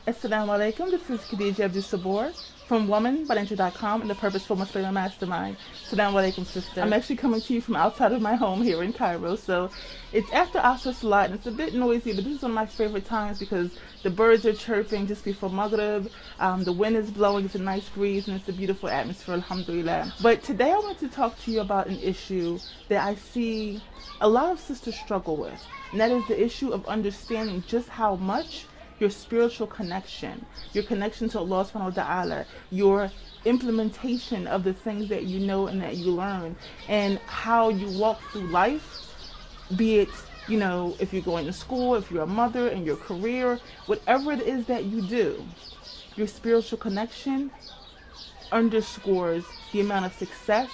Assalamu alaikum, this is Khadija Abdul Sabor from womanbinature.com and the Purposeful Muslim Mastermind. Assalamu alaikum, sister. I'm actually coming to you from outside of my home here in Cairo, so it's after Asr Salat and it's a bit noisy, but this is one of my favorite times because the birds are chirping just before Maghrib, the wind is blowing, it's a nice breeze, and it's a beautiful atmosphere, alhamdulillah. But today I want to talk to you about an issue that I see a lot of sisters struggle with, and that is the issue of understanding just how much your spiritual connection, your connection to Allah subhanahu wa ta'ala, your implementation of the things that you know and that you learn, and how you walk through life, be it, you know, if you're going to school, if you're a mother, in your career, whatever it is that you do, your spiritual connection underscores the amount of success,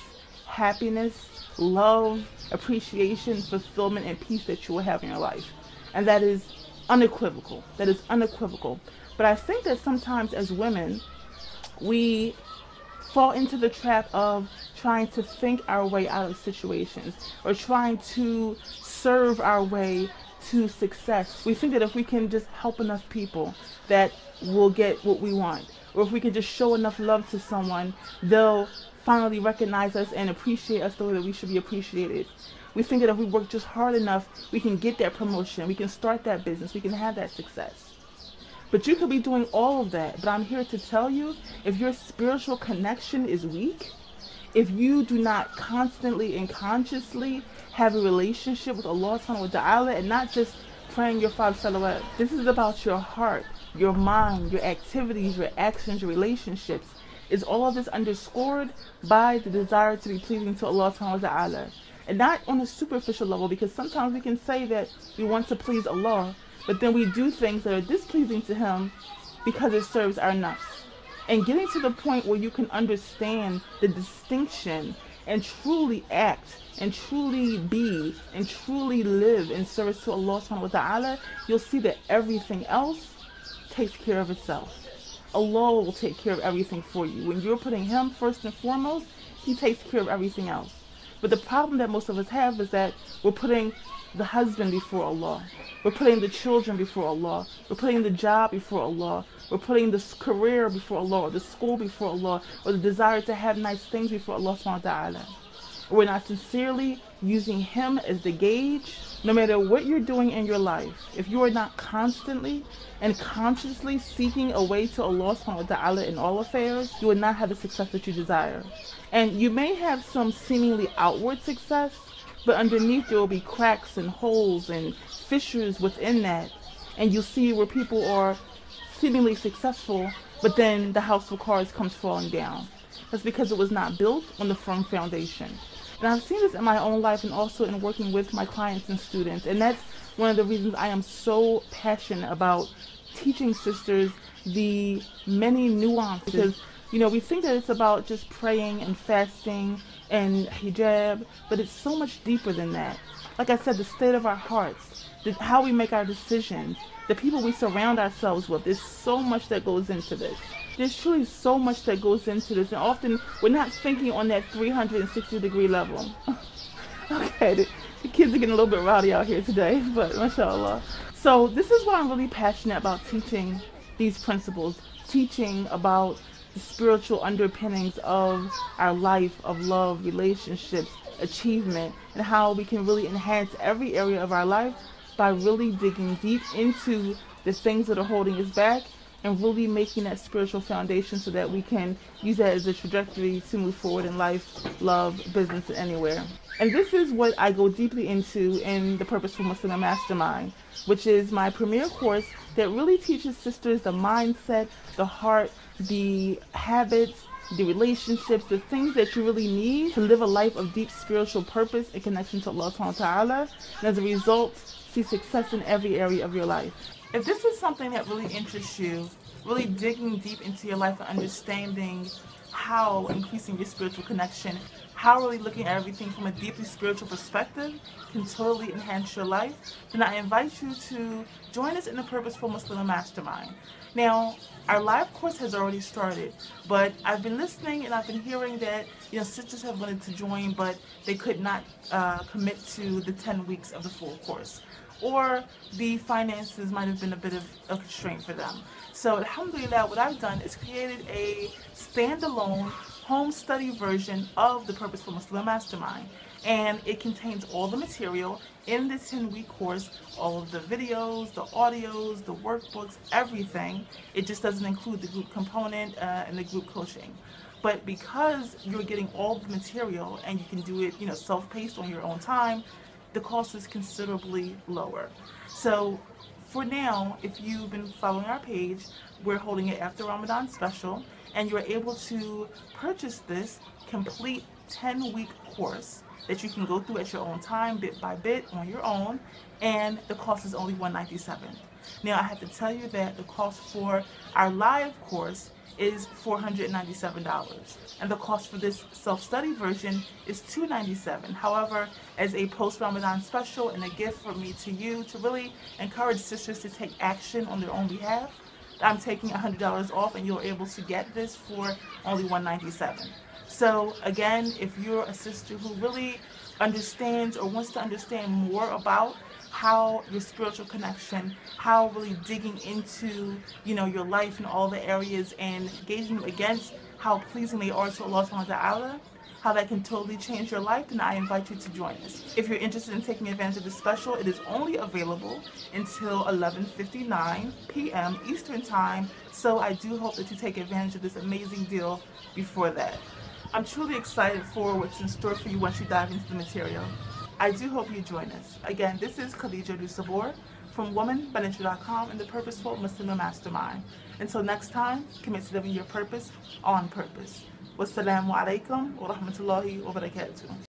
happiness, love, appreciation, fulfillment, and peace that you will have in your life. And that is unequivocal. That is unequivocal. But I think that sometimes as women, we fall into the trap of trying to think our way out of situations or trying to serve our way to success. We think that if we can just help enough people, that we'll get what we want. Or if we can just show enough love to someone, they'll finally recognize us and appreciate us the way that we should be appreciated. We think that if we work just hard enough, we can get that promotion, we can start that business, we can have that success. But you could be doing all of that. But I'm here to tell you, if your spiritual connection is weak, if you do not constantly and consciously have a relationship with Allah subhanahu wa ta'ala and not just praying your 5 salawat, this is about your heart, your mind, your activities, your actions, your relationships. Is all of this underscored by the desire to be pleasing to Allah subhanahu wa ta'ala? And not on a superficial level, because sometimes we can say that we want to please Allah, but then we do things that are displeasing to Him because it serves our nafs. And getting to the point where you can understand the distinction and truly act and truly be and truly live in service to Allah subhanahu wa ta'ala, you'll see that everything else takes care of itself. Allah will take care of everything for you. When you're putting Him first and foremost, He takes care of everything else. But the problem that most of us have is that we're putting the husband before Allah. We're putting the children before Allah. We're putting the job before Allah. We're putting the career before Allah, or the school before Allah, or the desire to have nice things before Allah subhanahu wa ta'ala. We're not sincerely using Him as the gauge. No matter what you're doing in your life, if you are not constantly and consciously seeking a way to Allah subhanahu wa ta'ala in all affairs, you will not have the success that you desire. And you may have some seemingly outward success, but underneath there will be cracks and holes and fissures within that. And you'll see where people are seemingly successful, but then the house of cards comes falling down. That's because it was not built on the firm foundation. And I've seen this in my own life and also in working with my clients and students. And that's one of the reasons I am so passionate about teaching sisters the many nuances. Because, you know, we think that it's about just praying and fasting and hijab, but it's so much deeper than that. Like I said, the state of our hearts, how we make our decisions, the people we surround ourselves with, there's so much that goes into this. There's truly so much that goes into this, and often we're not thinking on that 360-degree level. Okay, the kids are getting a little bit rowdy out here today, but mashallah. So this is why I'm really passionate about teaching these principles, teaching about the spiritual underpinnings of our life, of love, relationships, achievement, and how we can really enhance every area of our life by really digging deep into the things that are holding us back and really making that spiritual foundation so that we can use that as a trajectory to move forward in life, love, business, and anywhere. And this is what I go deeply into in the Purposeful Muslim Mastermind, which is my premier course that really teaches sisters the mindset, the heart, the habits, the relationships, the things that you really need to live a life of deep spiritual purpose and connection to Allah subhanahu wa ta'ala, and as a result, see success in every area of your life. If this is something that really interests you, really digging deep into your life and understanding how increasing your spiritual connection, how really looking at everything from a deeply spiritual perspective can totally enhance your life, then I invite you to join us in the Purposeful Muslim Mastermind. Now, our live course has already started, but I've been listening and I've been hearing that sisters have wanted to join, but they could not commit to the 10 weeks of the full course. or the finances might have been a bit of a constraint for them. So alhamdulillah, what I've done is created a standalone home study version of the Purposeful Muslim Mastermind, and it contains all the material in the 10-week course, all of the videos, the audios, the workbooks, everything. It just doesn't include the group component and the group coaching. But because you're getting all the material and you can do it, self-paced on your own time, the cost is considerably lower. So for now, if you've been following our page, we're holding it after Ramadan special, and you're able to purchase this complete 10-week course that you can go through at your own time, bit by bit, on your own, and the cost is only $197. Now, I have to tell you that the cost for our live course is $497, and the cost for this self-study version is $297. However, as a post-Ramadan special and a gift from me to you to really encourage sisters to take action on their own behalf, I'm taking $100 off, and you're able to get this for only $197. So again, if you're a sister who really understands or wants to understand more about how your spiritual connection, how really digging into, your life and all the areas and gauging against how pleasing they are to Allah subhanahu wa ta'ala, how that can totally change your life, then I invite you to join us. If you're interested in taking advantage of this special, it is only available until 11:59 p.m. Eastern Time, so I do hope that you take advantage of this amazing deal before that. I'm truly excited for what's in store for you once you dive into the material. I do hope you join us. Again, this is Khadija Abdul-Sabor from womanbynature.com and the Purposeful Muslim Mastermind. Until next time, commit to living your purpose on purpose. Wassalamu alaikum wa rahmatullahi wa barakatuh.